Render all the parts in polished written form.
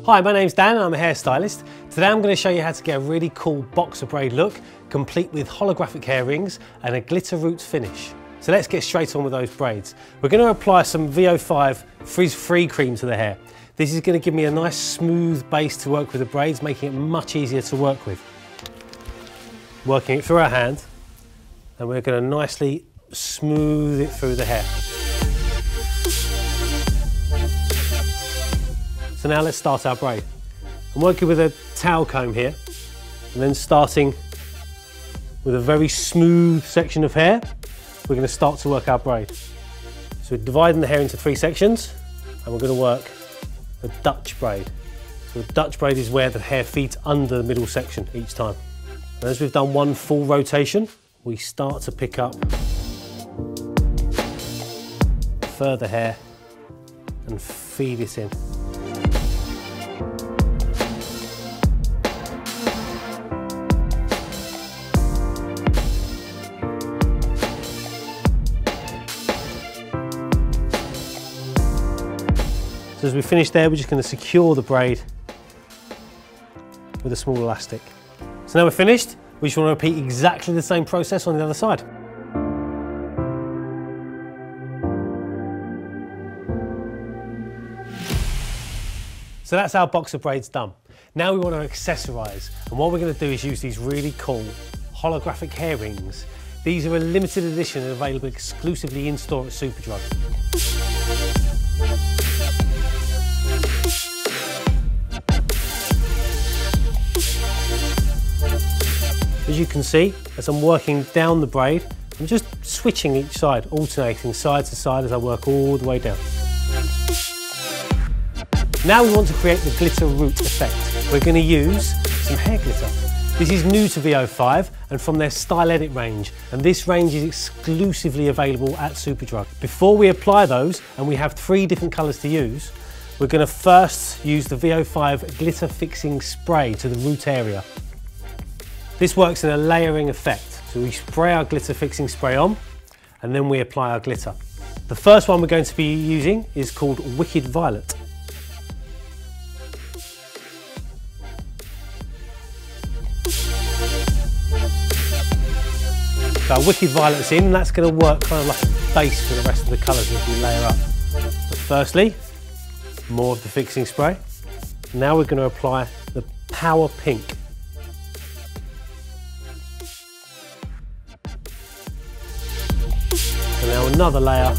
Hi, my name's Dan and I'm a hairstylist. Today I'm going to show you how to get a really cool boxer braid look, complete with holographic hair rings and a glitter roots finish. So let's get straight on with those braids. We're going to apply some VO5 Frizz Free Cream to the hair. This is going to give me a nice smooth base to work with the braids, making it much easier to work with. Working it through our hand, and we're going to nicely smooth it through the hair. So now let's start our braid. I'm working with a towel comb here, and then starting with a very smooth section of hair, we're going to start to work our braid. So we're dividing the hair into 3 sections, and we're going to work a Dutch braid. So a Dutch braid is where the hair feeds under the middle section each time. And as we've done one full rotation, we start to pick up further hair and feed it in. So as we finish there, we're just going to secure the braid with a small elastic. So now we're finished, we just want to repeat exactly the same process on the other side. So that's our boxer braids done. Now we want to accessorise, and what we're going to do is use these really cool holographic hair rings. These are a limited edition and available exclusively in store at Superdrug. As you can see, as I'm working down the braid, I'm just switching each side, alternating side to side as I work all the way down. Now we want to create the glitter root effect. We're going to use some hair glitter. This is new to VO5 and from their Style Edit range, and this range is exclusively available at Superdrug. Before we apply those, and we have 3 different colours to use, we're going to first use the VO5 glitter fixing spray to the root area. This works in a layering effect. So we spray our glitter fixing spray on, and then we apply our glitter. The first one we're going to be using is called Wicked Violet. So our Wicked Violet's in, and that's going to work kind of like a base for the rest of the colours as we layer up. So firstly, more of the fixing spray. Now we're going to apply the Power Pink. And now another layer of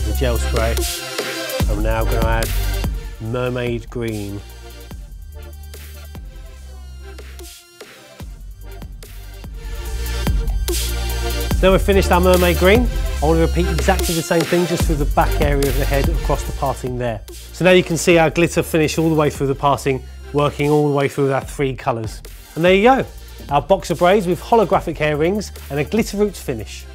the gel spray. I'm now going to add Mermaid Green. Now we've finished our Mermaid Green. I want to repeat exactly the same thing just through the back area of the head across the parting there. So now you can see our glitter finish all the way through the parting, working all the way through our 3 colours. And there you go, our boxer braids with holographic hair rings and a glitter roots finish.